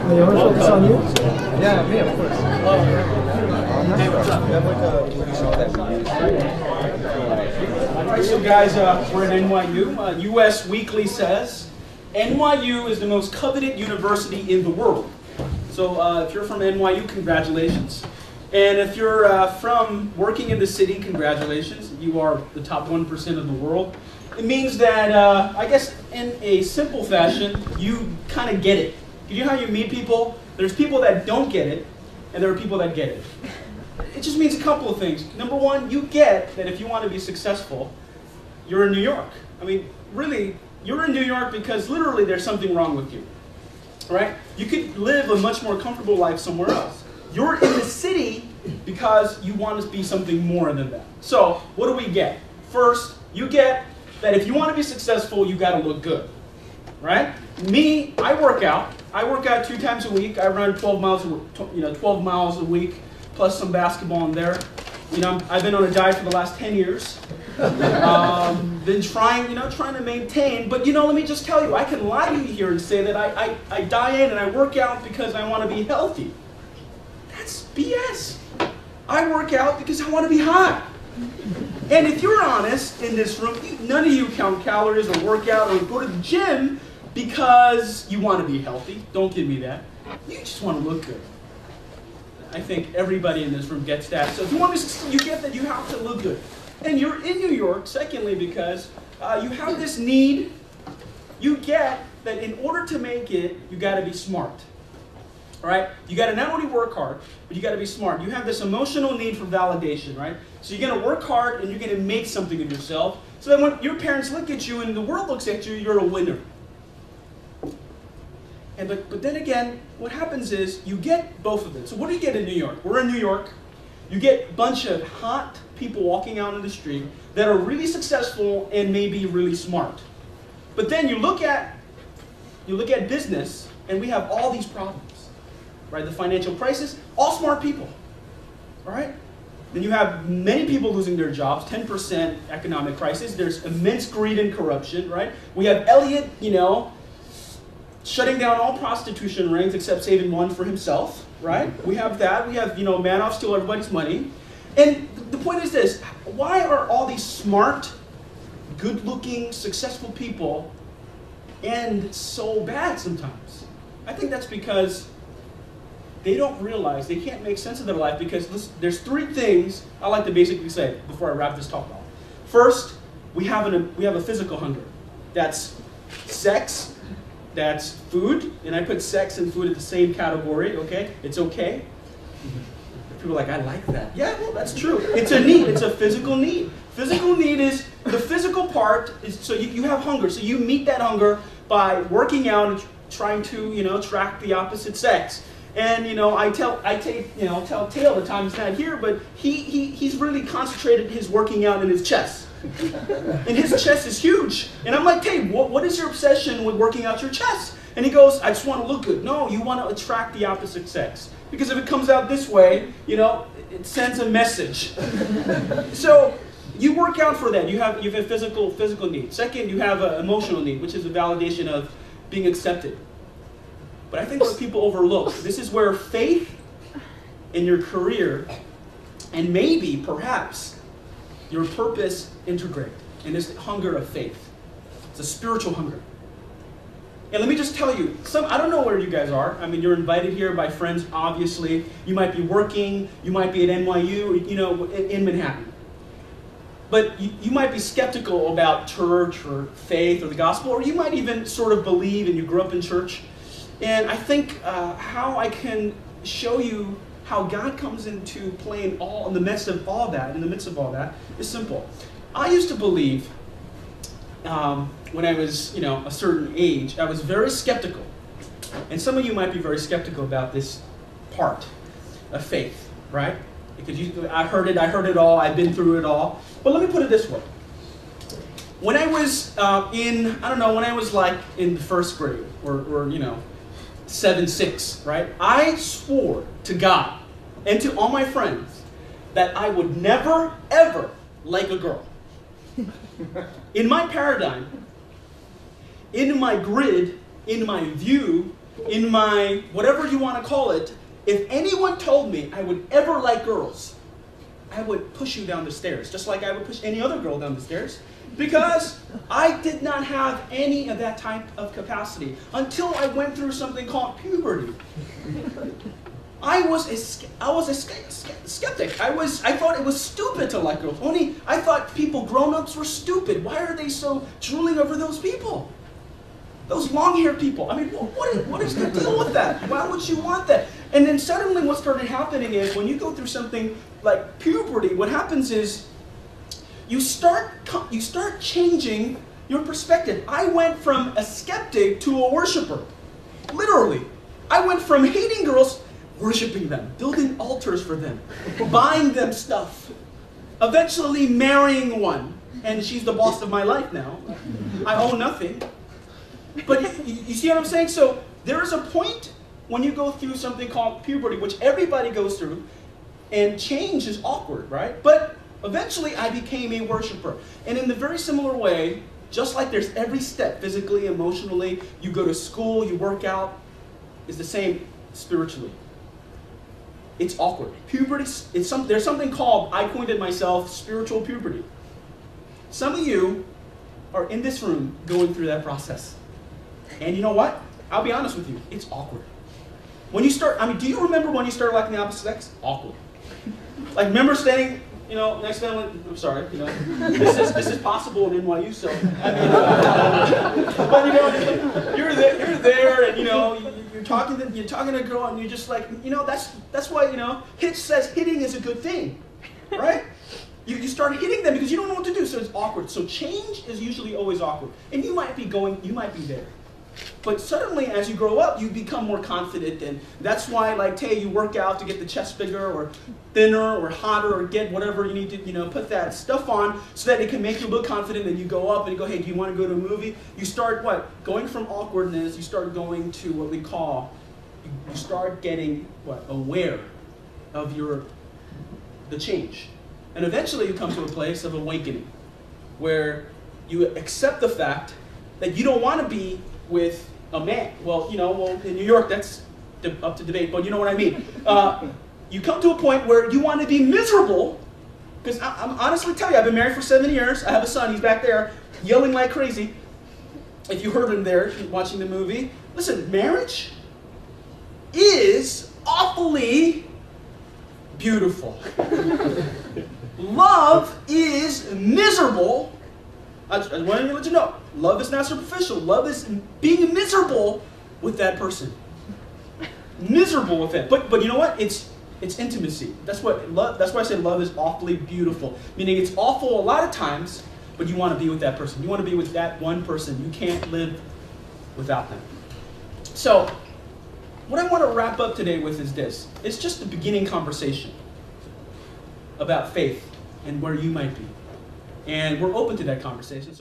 You want to show this on you? Yeah, me, of course. Hey, what's up? We have like a pretty show that we use. All right, so guys, we're at NYU. US Weekly says NYU is the most coveted university in the world. So if you're from NYU, congratulations. And if you're from working in the city, congratulations. You are the top 1% of the world. It means that, I guess in a simple fashion, you kind of get it. You know how you meet people? There's people that don't get it, and there are people that get it. It just means a couple of things. Number one, you get that if you want to be successful, you're in New York. I mean, really, you're in New York because literally there's something wrong with you, right? You could live a much more comfortable life somewhere else. You're in the city because you want to be something more than that. So, what do we get? First, you get that if you want to be successful, you got to look good, right? Me, I work out. I work out 2 times a week. I run 12 miles a week, plus some basketball in there. You know, I've been on a diet for the last 10 years. Been trying to maintain. But let me just tell you, I can lie to you here and say that I diet and I work out because I want to be healthy. That's BS. I work out because I want to be hot. And if you're honest in this room, none of you count calories or work out or go to the gym because you want to be healthy. Don't give me that. You just want to look good. I think everybody in this room gets that. So if you want to be successful, you get that you have to look good. And you're in New York, secondly, because you have this need. You get that in order to make it, you got to be smart. All right? You got to not only work hard, but you got to be smart. You have this emotional need for validation, right? So you're going to work hard and you're going to make something of yourself. So that when your parents look at you and the world looks at you, you're a winner. And but then again, what happens is you get both of them. So what do you get in New York? We're in New York. You get a bunch of hot people walking out in the street that are really successful and maybe really smart. But then you look at business, and we have all these problems, right? The financial crisis, all smart people, all right? Then you have many people losing their jobs, 10% economic crisis. There's immense greed and corruption, right? We have Elliot, shutting down all prostitution rings except saving one for himself, right? We have that. We have, Manoff steal everybody's money. And the point is this: why are all these smart, good-looking, successful people end so bad sometimes? I think that's because they don't realize, they can't make sense of their life because there's 3 things I like to basically say before I wrap this talk off. First, we have a physical hunger. That's sex, that's food, and I put sex and food in the same category, okay? It's okay. People are like, I like that. Yeah, well, that's true. It's a need. It's a physical need. Physical need is, the physical part is, so you have hunger. So you meet that hunger by working out and trying to, attract the opposite sex. And, I tell Tail the time he's not here, but he's really concentrated his working out in his chest. And his chest is huge. And I'm like, hey, what is your obsession with working out your chest? And he goes, I just want to look good. No, you want to attract the opposite sex. Because if it comes out this way, it sends a message. So you work out for that. You have a physical need. Second, you have an emotional need, which is a validation of being accepted. But I think what people overlook, this is where faith in your career and maybe, perhaps, your purpose integrate in this hunger of faith. It's a spiritual hunger. And let me just tell you, I don't know where you guys are. I mean, you're invited here by friends, obviously. You might be working, you might be at NYU, in Manhattan. But you might be skeptical about church or faith or the gospel, or you might even sort of believe and you grew up in church. And I think how I can show you how God comes into play in the midst of all that, is simple. I used to believe, when I was, a certain age, I was very skeptical. And some of you might be very skeptical about this part of faith, right? Because I heard it all, I've been through it all. But let me put it this way. When I was when I was like in the 1st grade, or 7, 6, right? I swore to God and to all my friends that I would never, ever like a girl. In my paradigm, in my grid, in my view, in my, whatever you want to call it, if anyone told me I would ever like girls, I would push you down the stairs, just like I would push any other girl down the stairs, because I did not have any of that type of capacity until I went through something called puberty. I was a skeptic. I thought it was stupid to like girls. I thought grown-ups were stupid. Why are they so drooling over those people? Those long-haired people. I mean, what is the deal with that? Why would you want that? And then suddenly what started happening is when you go through something like puberty, what happens is you start changing your perspective. I went from a skeptic to a worshiper. Literally. I went from hating girls, worshiping them, building altars for them, buying them stuff, eventually marrying one. And she's the boss of my life now. I owe nothing. But you see what I'm saying? So there is a point when you go through something called puberty, which everybody goes through, and change is awkward, right? But eventually I became a worshiper. And in the very similar way, just like there's every step, physically, emotionally, you go to school, you work out, is the same spiritually. It's awkward. Puberty, there's something called, I coined it myself, spiritual puberty. Some of you are in this room going through that process. And you know what? I'll be honest with you, it's awkward. When you start, do you remember when you started liking the opposite sex? Awkward. Like, remember standing, next to them, I'm sorry, this is possible in NYU, so, but you're there, and you're talking to a girl, and you're just like, that's why, Hitch says hitting is a good thing, right? You start hitting them because you don't know what to do, so it's awkward. So change is usually always awkward. And you might be there. But suddenly, as you grow up, you become more confident, and that's why, like, hey, you work out to get the chest bigger, or thinner, or hotter, or get whatever you need to, put that stuff on, so that it can make you look confident, and you go up and you go, hey, do you want to go to a movie? You start going from awkwardness, you start going to what we call, you start getting, aware of the change. And eventually you come to a place of awakening, where you accept the fact that you don't want to be with a man. Well, in New York, that's up to debate, but you know what I mean. You come to a point where you want to be miserable, because I'm honestly tell you, I've been married for 7 years. I have a son, he's back there, yelling like crazy. If you heard him there watching the movie, listen, marriage is awfully beautiful. Love is miserable. I want to let you know, love is not superficial. Love is being miserable with that person. Miserable with it. But you know what? It's intimacy. That's why I say love is awfully beautiful. Meaning it's awful a lot of times, but you want to be with that person. You want to be with that one person. You can't live without them. So, what I want to wrap up today with is this. It's just the beginning conversation about faith and where you might be. And we're open to that conversation. So